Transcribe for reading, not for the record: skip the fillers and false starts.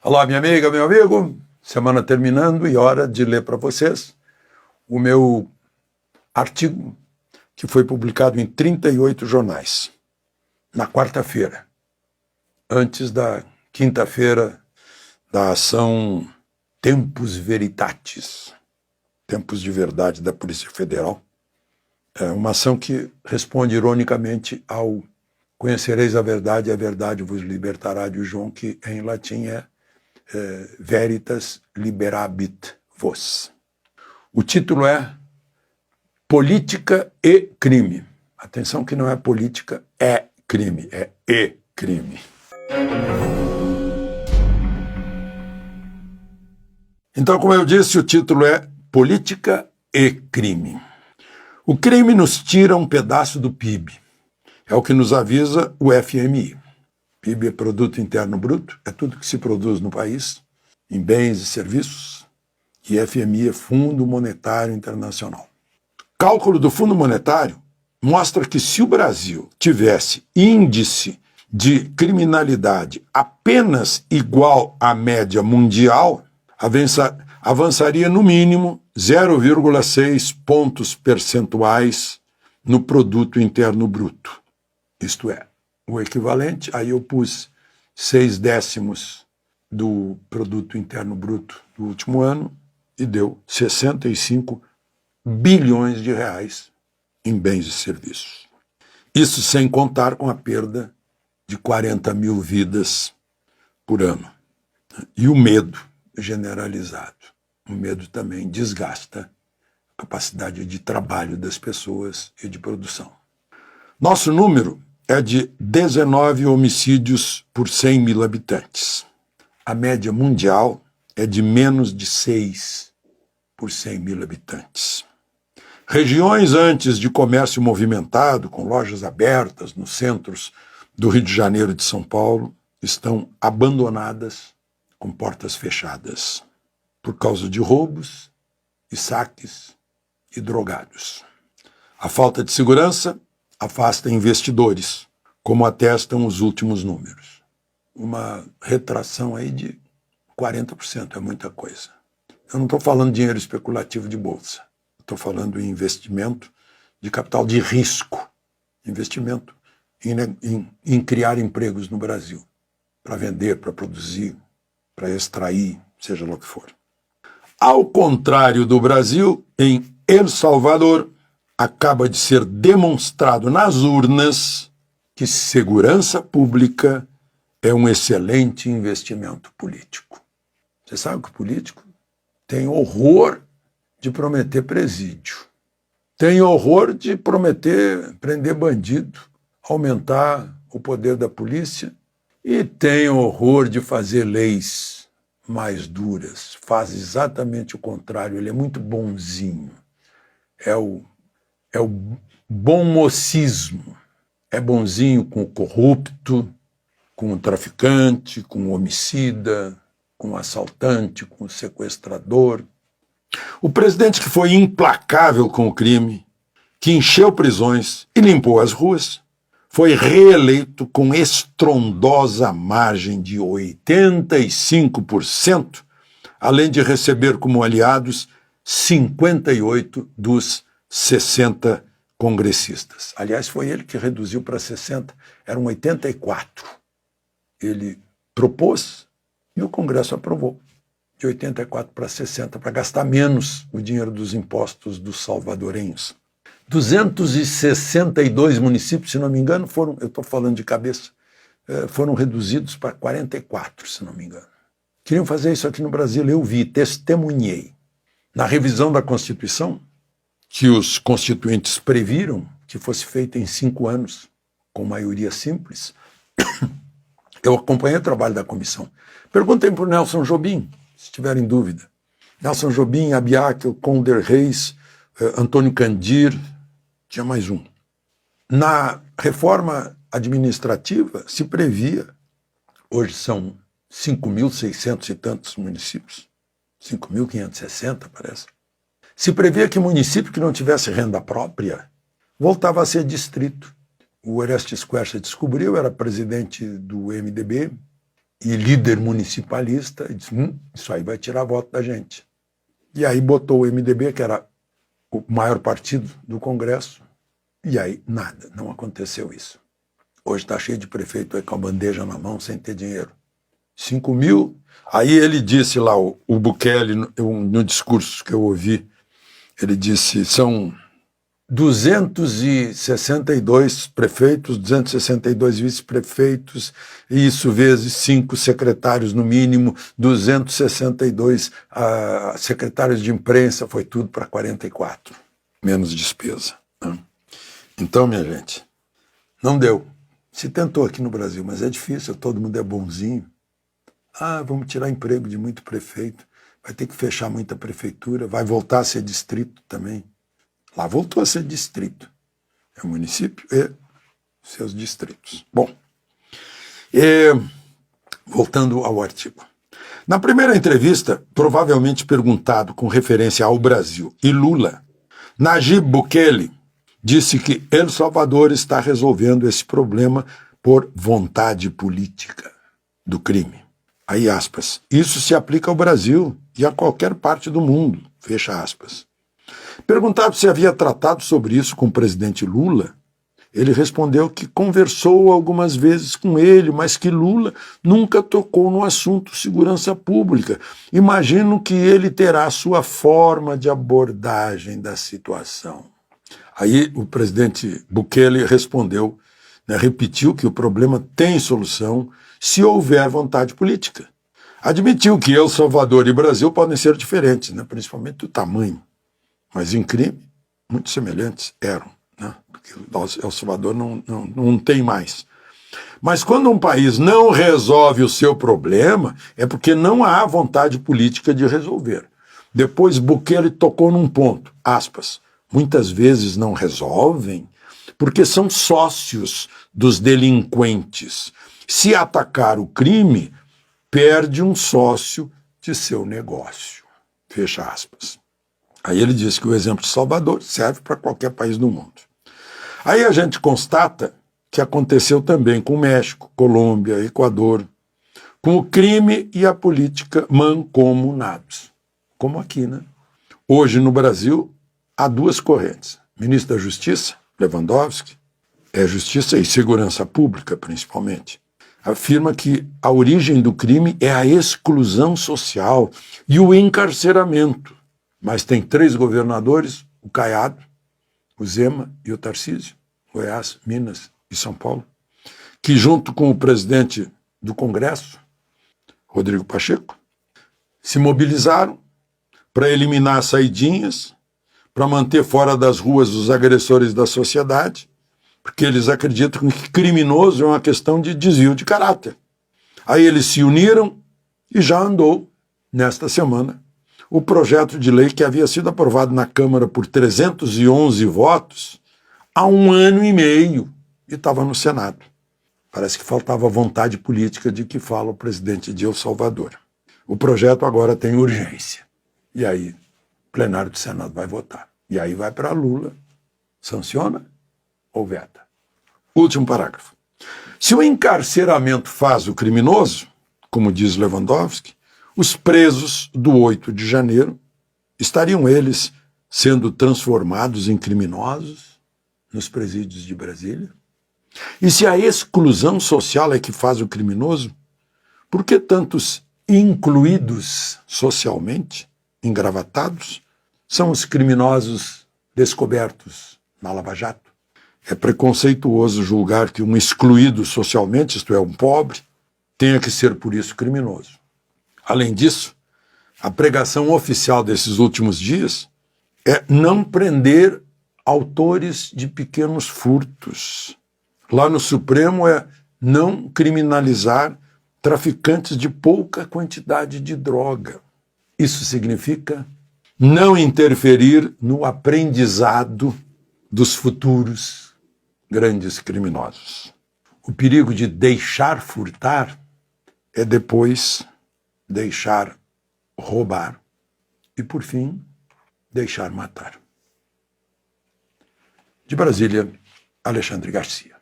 Olá, minha amiga, meu amigo. Semana terminando e hora de ler para vocês o meu artigo que foi publicado em 38 jornais, na quarta-feira, antes da quinta-feira da ação Tempus Veritatis, Tempos de Verdade da Polícia Federal. É uma ação que responde ironicamente ao Conhecereis a verdade vos libertará, de João, que em latim é Veritas liberabit vos. O título é Política e Crime. Atenção que não é política, é crime, é e crime. Então, como eu disse, o título é Política e Crime. O crime nos tira um pedaço do PIB. É o que nos avisa o FMI. PIB é Produto Interno Bruto, é tudo que se produz no país, em bens e serviços, e FMI é Fundo Monetário Internacional. Cálculo do Fundo Monetário mostra que se o Brasil tivesse índice de criminalidade apenas igual à média mundial, avançaria no mínimo 0,6 pontos percentuais no Produto Interno Bruto. Isto é, o equivalente, aí eu pus 0,6 do Produto Interno Bruto do último ano e deu 65 bilhões de reais em bens e serviços. Isso sem contar com a perda de 40 mil vidas por ano. E o medo generalizado. O medo também desgasta a capacidade de trabalho das pessoas e de produção. Nosso número é de 19 homicídios por 100 mil habitantes. A média mundial é de menos de 6 por 100 mil habitantes. Regiões antes de comércio movimentado, com lojas abertas nos centros do Rio de Janeiro e de São Paulo, estão abandonadas, com portas fechadas, por causa de roubos e saques e drogados. A falta de segurança afasta investidores, como atestam os últimos números. Uma retração aí de 40%, é muita coisa. Eu não estou falando de dinheiro especulativo de bolsa, estou falando em investimento de capital de risco, investimento em criar empregos no Brasil, para vender, para produzir, para extrair, seja lá o que for. Ao contrário do Brasil, em El Salvador, acaba de ser demonstrado nas urnas que segurança pública é um excelente investimento político. Você sabe que o político tem horror de prometer presídio, tem horror de prometer prender bandido, aumentar o poder da polícia e tem horror de fazer leis mais duras. Faz exatamente o contrário, ele é muito bonzinho. É o bom mocismo. É bonzinho com o corrupto, com o traficante, com o homicida, com o assaltante, com o sequestrador. O presidente que foi implacável com o crime, que encheu prisões e limpou as ruas, foi reeleito com estrondosa margem de 85%, além de receber como aliados 58 dos 60 congressistas. Aliás, foi ele que reduziu para 60, eram 84. Ele propôs e o Congresso aprovou, de 84 para 60, para gastar menos o dinheiro dos impostos dos salvadorenhos. 262 municípios, se não me engano, foram, eu estou falando de cabeça, foram reduzidos para 44, se não me engano. Queriam fazer isso aqui no Brasil, eu vi, testemunhei. Na revisão da Constituição, que os constituintes previram que fosse feita em 5 anos, com maioria simples, eu acompanhei o trabalho da comissão. Perguntem para o Nelson Jobim, se tiverem dúvida. Nelson Jobim, Abiakel, Conder Reis, Antônio Candir, tinha mais um. Na reforma administrativa se previa, hoje são 5.600 e tantos municípios, 5.560 parece, se previa que município que não tivesse renda própria voltava a ser distrito. O Orestes Quercia descobriu, era presidente do MDB, e líder municipalista, e disse, isso aí vai tirar voto da gente. E aí botou o MDB, que era o maior partido do Congresso, e aí nada, não aconteceu isso. Hoje está cheio de prefeito aí com a bandeja na mão, sem ter dinheiro. 5 mil, aí ele disse lá, o Bukele, no discurso que eu ouvi, ele disse, são 262 prefeitos, 262 vice-prefeitos, e isso vezes 5 secretários no mínimo, 262 secretários de imprensa, foi tudo para 44, menos despesa. Né? Então, minha gente, não deu. Se tentou aqui no Brasil, mas é difícil, todo mundo é bonzinho. Vamos tirar emprego de muito prefeito, vai ter que fechar muita prefeitura, vai voltar a ser distrito também. Lá voltou a ser distrito. É o município e seus distritos. Bom, voltando ao artigo. Na primeira entrevista, provavelmente perguntado com referência ao Brasil e Lula, Nayib Bukele disse que El Salvador está resolvendo esse problema por vontade política do crime. Aí, aspas, isso se aplica ao Brasil e a qualquer parte do mundo, fecha aspas. Perguntado se havia tratado sobre isso com o presidente Lula, ele respondeu que conversou algumas vezes com ele, mas que Lula nunca tocou no assunto segurança pública. Imagino que ele terá sua forma de abordagem da situação. Aí o presidente Bukele respondeu, repetiu que o problema tem solução se houver vontade política. Admitiu que El Salvador e Brasil podem ser diferentes, principalmente do tamanho. Mas em crime, muito semelhantes eram, porque El Salvador não tem mais. Mas quando um país não resolve o seu problema, é porque não há vontade política de resolver. Depois Bukele tocou num ponto, aspas, muitas vezes não resolvem porque são sócios dos delinquentes. Se atacar o crime, perde um sócio de seu negócio. Fecha aspas. Aí ele disse que o exemplo de Salvador serve para qualquer país do mundo. Aí a gente constata que aconteceu também com o México, Colômbia, Equador, com o crime e a política mancomunados. Como aqui, Hoje no Brasil há 2 correntes. Ministro da Justiça, Lewandowski, Justiça e Segurança Pública principalmente, afirma que a origem do crime é a exclusão social e o encarceramento. Mas tem 3 governadores, o Caiado, o Zema e o Tarcísio, Goiás, Minas e São Paulo, que junto com o presidente do Congresso, Rodrigo Pacheco, se mobilizaram para eliminar saidinhas, para manter fora das ruas os agressores da sociedade, porque eles acreditam que criminoso é uma questão de desvio de caráter. Aí eles se uniram e já andou, nesta semana, o projeto de lei que havia sido aprovado na Câmara por 311 votos há 1 ano e meio e estava no Senado. Parece que faltava vontade política de que fala o presidente de El Salvador. O projeto agora tem urgência. E aí, o plenário do Senado vai votar. E aí vai para Lula. Sanciona ou veta? Último parágrafo. Se o encarceramento faz o criminoso, como diz Lewandowski, os presos do 8 de janeiro, estariam eles sendo transformados em criminosos nos presídios de Brasília? E se a exclusão social é que faz o criminoso, por que tantos incluídos socialmente, engravatados, são os criminosos descobertos na Lava Jato? É preconceituoso julgar que um excluído socialmente, isto é, um pobre, tenha que ser por isso criminoso. Além disso, a pregação oficial desses últimos dias é não prender autores de pequenos furtos. Lá no Supremo é não criminalizar traficantes de pouca quantidade de droga. Isso significa não interferir no aprendizado dos futuros grandes criminosos. O perigo de deixar furtar é depois deixar roubar e, por fim, deixar matar. De Brasília, Alexandre Garcia.